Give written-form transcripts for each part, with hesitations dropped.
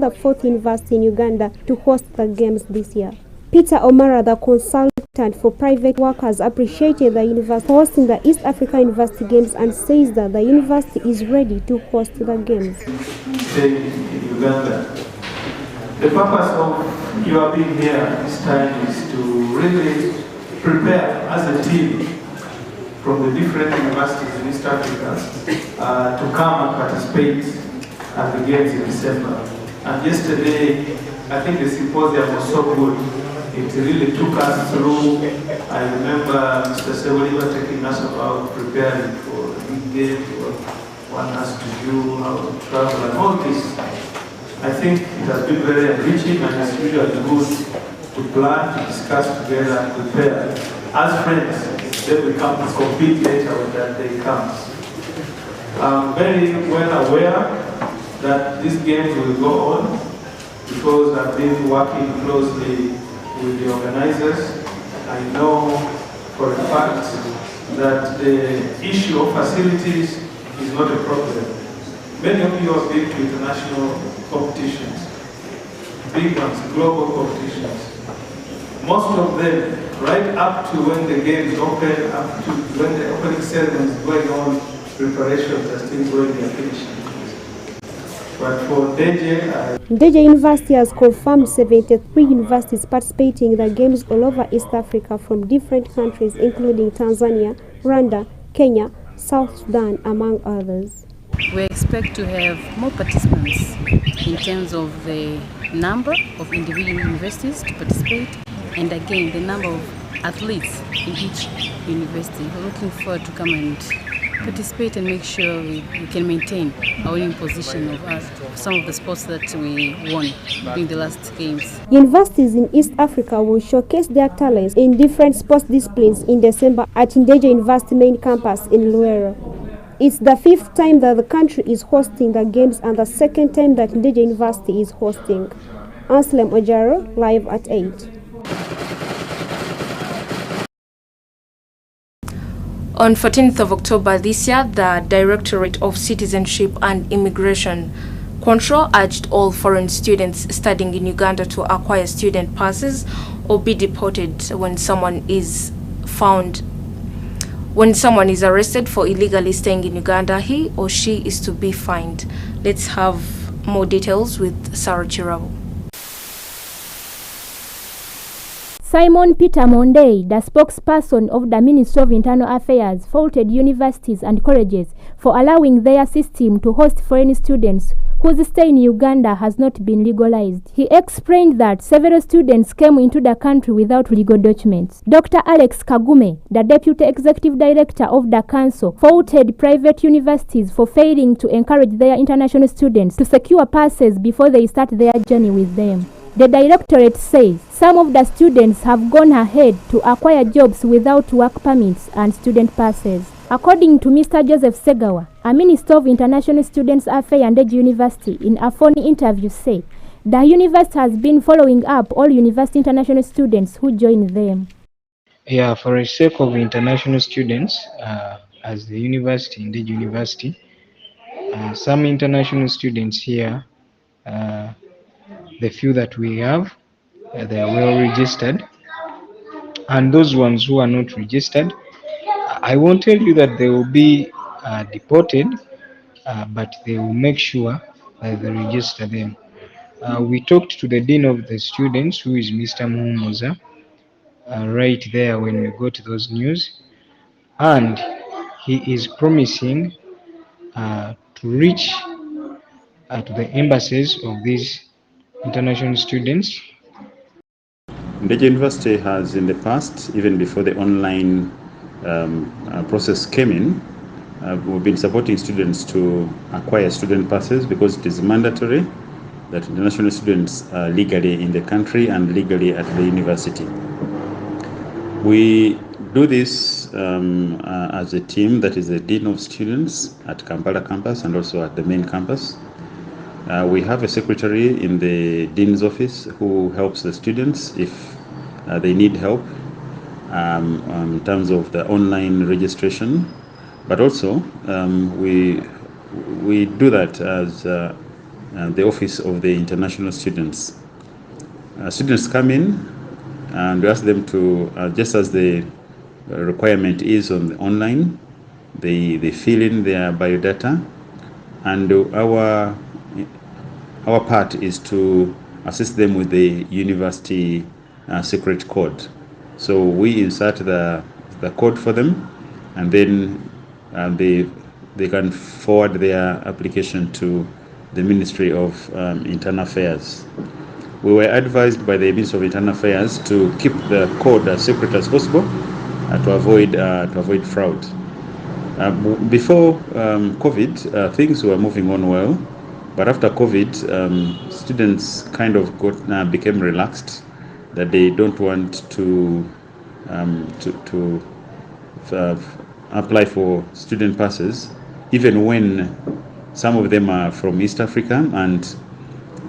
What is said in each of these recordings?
the fourth university in Uganda to host the games this year. Peter Omara, the consultant for private workers, appreciated the university hosting the East Africa University Games and says that the university is ready to host the games. In Uganda, the purpose of your being here this time is to really prepare as a team from the different universities in East Africa to come and participate at the games in December. And yesterday, I think the symposium was so good. It really took us through. I remember Mr. Sewoliva taking us about preparing for the big game, what one has to do, how to travel, and all this. I think it has been very enriching, and it's really good to plan, to discuss together, and prepare. As friends, then we come to compete later when that day comes. I'm very well aware that these games will go on because I've been working closely with the organizers. I know for a fact that the issue of facilities is not a problem. Many of you have been to international competitions, big ones, global competitions. Most of them, right up to when the games open, up to when the opening ceremony is going on, preparations are still going, they are finishing. But for Deje University has confirmed 73 universities participating in the games all over East Africa from different countries, including Tanzania, Rwanda, Kenya, South Sudan, among others. We expect to have more participants in terms of the number of individual universities to participate, and again, the number of athletes in each university. We're looking forward to come and participate and make sure we can maintain our winning position of some of the sports that we won during the last games. Universities in East Africa will showcase their talents in different sports disciplines in December at Ndeje University main campus in Luero. It's the fifth time that the country is hosting the games and the second time that Ndeje University is hosting. Anselm Ojaro, live at 8. On 14th of October this year, the Directorate of Citizenship and Immigration Control urged all foreign students studying in Uganda to acquire student passes or be deported when someone is arrested for illegally staying in Uganda. He or she is to be fined. Let's have more details with Sarah Chirabo. Simon Peter Mondei, the spokesperson of the Ministry of Internal Affairs, faulted universities and colleges for allowing their system to host foreign students whose stay in Uganda has not been legalized. He explained that several students came into the country without legal documents. Dr. Alex Kagume, the Deputy Executive Director of the Council, faulted private universities for failing to encourage their international students to secure passes before they start their journey with them. The Directorate says some of the students have gone ahead to acquire jobs without work permits and student passes. According to Mr. Joseph Segawa, a Minister of International Students Affairs and Ndeje University, in a phone interview said the university has been following up all university international students who join them. Yeah, for the sake of international students, as the university, Ndeje University, some international students here, the few that we have, they are well registered, and those ones who are not registered, I won't tell you that they will be deported, but they will make sure that they register them. We talked to the Dean of the students, who is Mr. Muhumuza, right there when we got those news, and he is promising to reach to the embassies of these international students. Ndeje University has in the past, even before the online process came in, we've been supporting students to acquire student passes because it is mandatory that international students are legally in the country and legally at the university. We do this as a team, that is the Dean of Students at Kampala campus and also at the main campus. We have a secretary in the Dean's office who helps the students if they need help in terms of the online registration. But also we do that as the office of the international students. Students come in and we ask them to, just as the requirement is on the online, they fill in their biodata, and our part is to assist them with the university secret code. So we insert the code for them, and then they can forward their application to the Ministry of Internal Affairs. We were advised by the Ministry of Internal Affairs to keep the code as secret as possible to avoid fraud. Before COVID, things were moving on well, but after COVID, students kind of became relaxed, that they don't want to apply for student passes, even when some of them are from East Africa and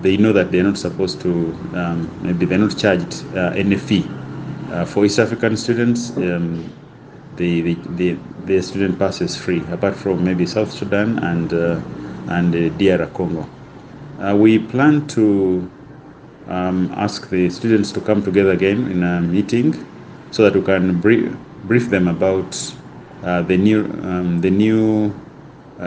they know that they're not supposed to, maybe they're not charged any fee. For East African students, the student pass is free, apart from maybe South Sudan and DR Congo. We plan to ask the students to come together again in a meeting so that we can brief them about the new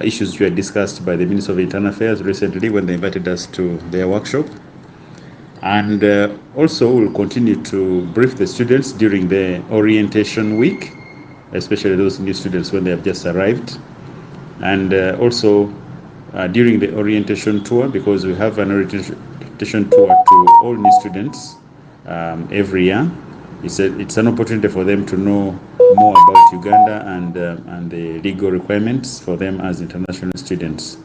issues which were discussed by the Ministry of Internal Affairs recently when they invited us to their workshop. And also we'll continue to brief the students during the orientation week, especially those new students when they have just arrived. And also during the orientation tour, because we have an orientation tour to all new students every year. It's an opportunity for them to know more about Uganda and the legal requirements for them as international students.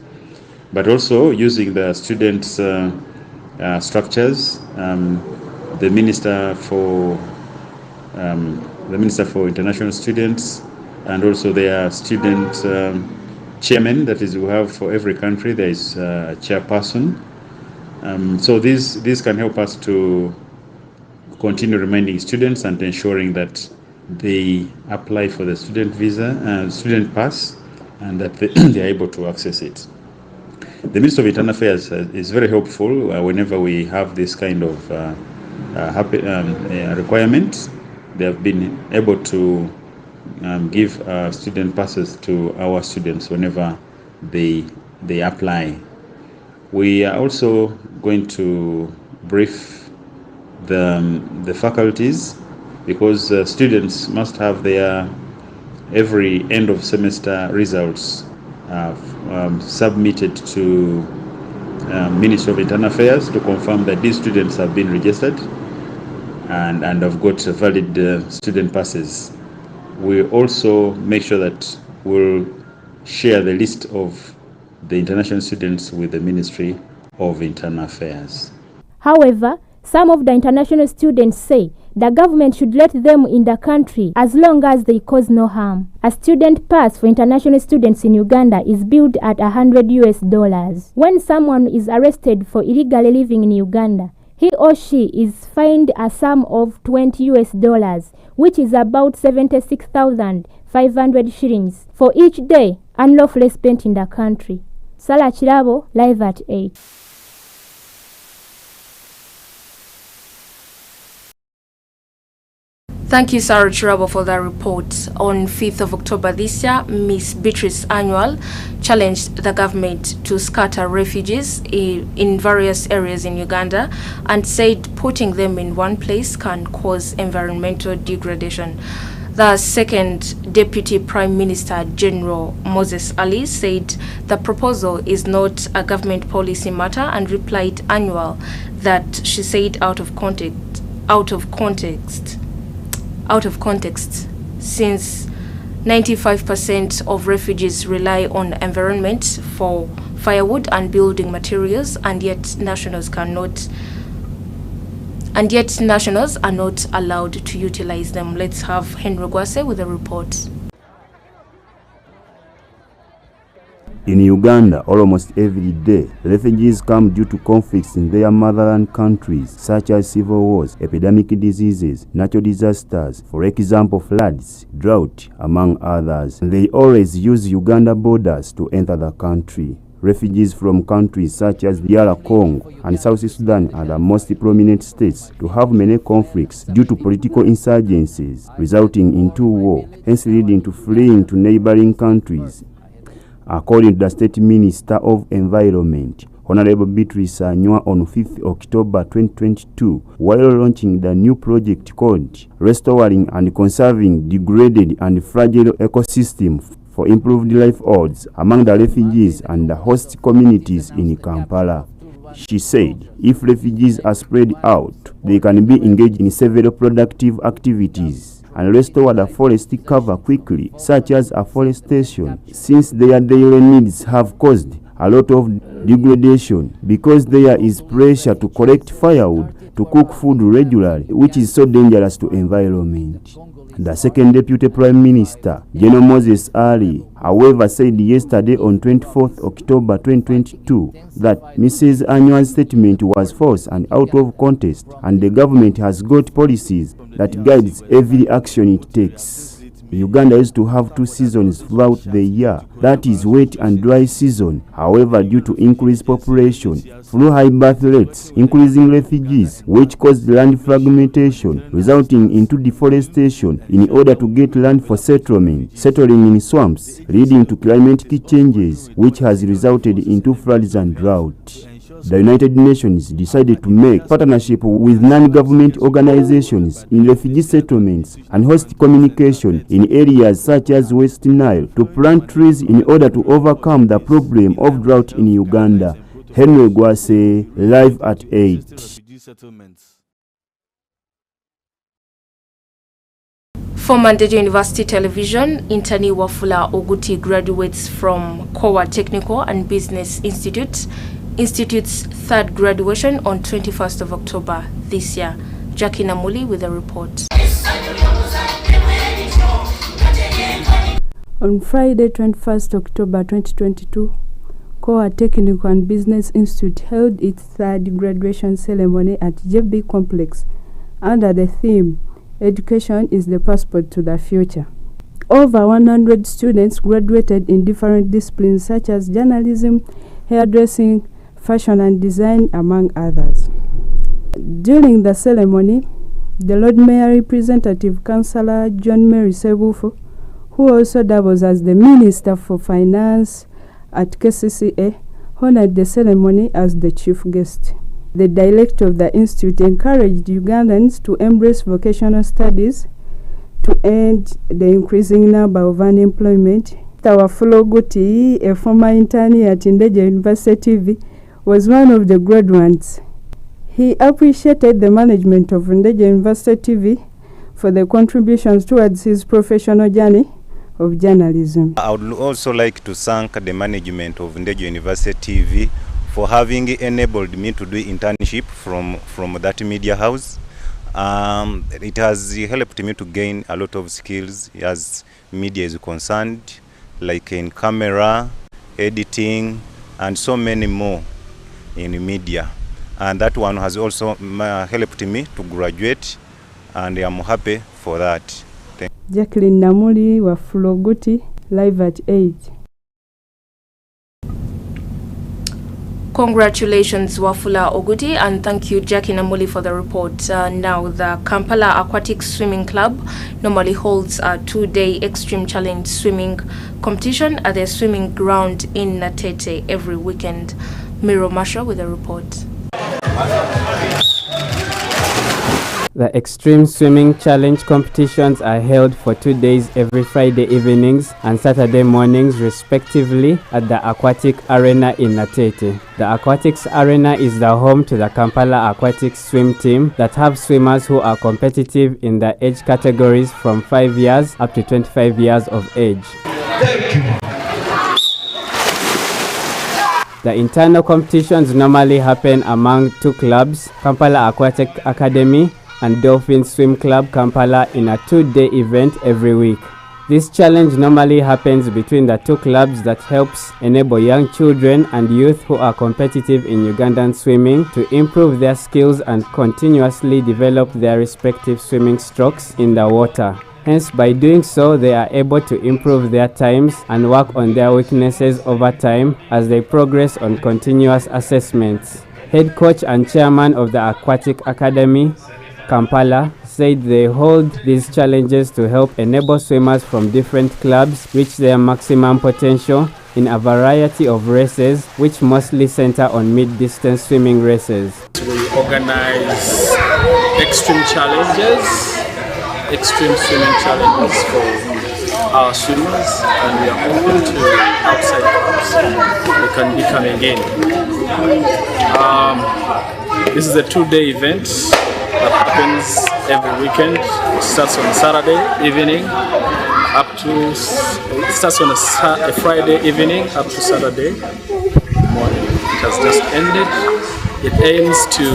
But also using the students' structures, the Minister for International Students, and also their student chairman, that is, we have for every country there is a chairperson. So this can help us to continue reminding students and ensuring that they apply for the student visa, student pass, and that they are able to access it. The Ministry of Internal Affairs is very helpful whenever we have this kind of requirement. They have been able to give student passes to our students whenever they apply. We are also going to brief the faculties, because students must have their every end of semester results submitted to Ministry of Internal Affairs to confirm that these students have been registered and have got valid student passes. We also make sure that we'll share the list of the international students with the Ministry of Internal Affairs. However, some of the international students say the government should let them in the country as long as they cause no harm. A student pass for international students in Uganda is billed at $100. When someone is arrested for illegally living in Uganda, he or she is fined a sum of $20, which is about 76,500 shillings for each day unlawfully spent in the country. Sarah Chirabo, live at 8. Thank you, Sarah Chirabo, for that report. On 5th of October this year, Ms. Beatrice Annual challenged the government to scatter refugees in various areas in Uganda and said putting them in one place can cause environmental degradation. The second Deputy Prime Minister General Moses Ali said the proposal is not a government policy matter and replied Annual that she said out of context, since 95% of refugees rely on environment for firewood and building materials, and yet nationals are not allowed to utilize them. Let's have Henry Gwase with a report. In Uganda, almost every day, refugees come due to conflicts in their motherland countries, such as civil wars, epidemic diseases, natural disasters, for example floods, drought, among others. They always use Uganda borders to enter the country. Refugees from countries such as DR Congo and South Sudan are the most prominent states to have many conflicts due to political insurgencies, resulting in war, hence leading to fleeing to neighboring countries. According to the State Minister of Environment, Honorable Beatrice Anywa, on 5th October 2022, while launching the new project called Restoring and Conserving Degraded and Fragile Ecosystem for Improved Life Odds among the refugees and the host communities in Kampala. She said if refugees are spread out, they can be engaged in several productive activities and restore the forest cover quickly, such as afforestation, since their daily needs have caused a lot of degradation because there is pressure to collect firewood to cook food regularly, which is so dangerous to environment. The second Deputy Prime Minister, General Moses Ali, however, said yesterday on 24th October 2022 that Mrs. Anywa's statement was false and out of context, and the government has got policies that guides every action it takes. Uganda used to have 2 seasons throughout the year, that is wet and dry season. However, due to increased population, through high birth rates, increasing refugees, which caused land fragmentation, resulting into deforestation in order to get land for settling in swamps, leading to climatic changes, which has resulted into floods and drought. The United Nations decided to make partnership with non-government organizations in refugee settlements and host communication in areas such as West Nile to plant trees in order to overcome the problem of drought in Uganda. Henry Gwase, live at 8. For Ndeje University Television, Intani Wafula Oguti graduates from Kowa Technical and Business Institute's third graduation on 21st of October this year. Jackie Namuli with a report. On Friday, 21st October 2022, Kowa Technical and Business Institute held its third graduation ceremony at JB Complex under the theme, Education is the Passport to the Future. Over 100 students graduated in different disciplines such as journalism, hairdressing, fashion and design, among others. During the ceremony, the Lord Mayor Representative Councillor John Mary Sebufo, who also doubles as the Minister for Finance at KCCA, honored the ceremony as the chief guest. The director of the institute encouraged Ugandans to embrace vocational studies to end the increasing number of unemployment. Wafula Oguti, a former intern at Ndeje University TV, was one of the graduates. He appreciated the management of Ndeje University TV for the contributions towards his professional journey of journalism. I would also like to thank the management of Ndeje University TV for having enabled me to do internship from that media house. It has helped me to gain a lot of skills as media is concerned, like in camera, editing, and so many more in media. And that one has also helped me to graduate, and I'm happy for that. Jacqueline Namuli Wafula Oguti, live at 8. Congratulations, Wafula Oguti, and thank you, Jackie Namuli, for the report. Now, the Kampala Aquatic Swimming Club normally holds a 2-day extreme challenge swimming competition at their swimming ground in Natete every weekend. Miro Masha with a report. The Extreme Swimming Challenge competitions are held for 2 days every Friday evenings and Saturday mornings respectively at the Aquatic Arena in Natete. The Aquatics Arena is the home to the Kampala Aquatic Swim Team that have swimmers who are competitive in the age categories from 5 years up to 25 years of age. Thank you. The internal competitions normally happen among 2 clubs, Kampala Aquatic Academy and Dolphin Swim Club Kampala, in a 2-day event every week. This challenge normally happens between the 2 clubs that helps enable young children and youth who are competitive in Ugandan swimming to improve their skills and continuously develop their respective swimming strokes in the water. Hence, by doing so, they are able to improve their times and work on their weaknesses over time as they progress on continuous assessments. Head coach and chairman of the Aquatic Academy, Kampala, said they hold these challenges to help enable swimmers from different clubs reach their maximum potential in a variety of races, which mostly center on mid-distance swimming races. We organize extreme swimming challenges for our swimmers, and we are open to outside clubs. They can become again. This is a 2-day event that happens every weekend. It starts on Saturday evening it starts on a Friday evening up to Saturday morning. It has just ended. It aims to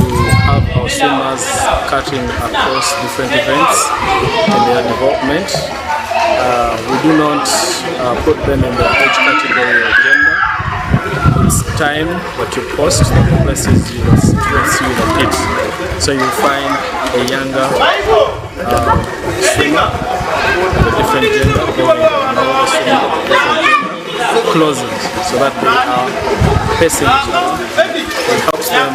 have our swimmers cutting across different events in their development. We do not put them in the age category or gender. It's time that you post the places you will see the kids. So you find a younger swimmer of a different gender going another swimmer of a different gender, closing so that they are facing each other. It helps them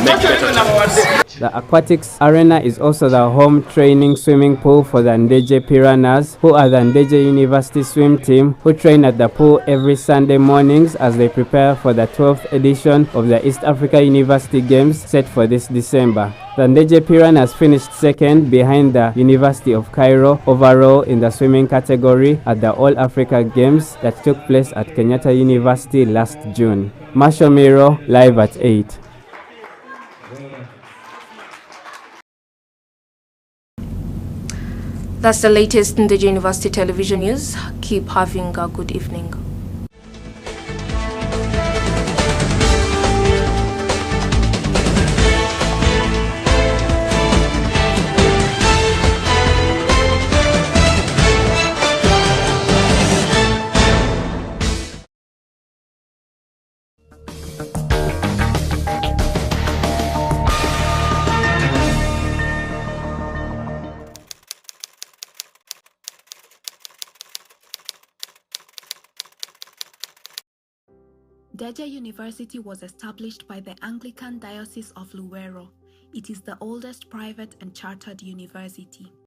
make better times. The Aquatics Arena is also the home training swimming pool for the Ndege Piranhas, who are the Ndege University swim team who train at the pool every Sunday mornings as they prepare for the 12th edition of the East Africa University Games set for this December. The Ndege Piranhas finished second behind the University of Cairo overall in the swimming category at the All Africa Games that took place at Kenyatta University last June. Marshall Miro, live at 8. That's the latest in the University Television News. Keep having a good evening. Ndege University was established by the Anglican Diocese of Luweero. It is the oldest private and chartered university.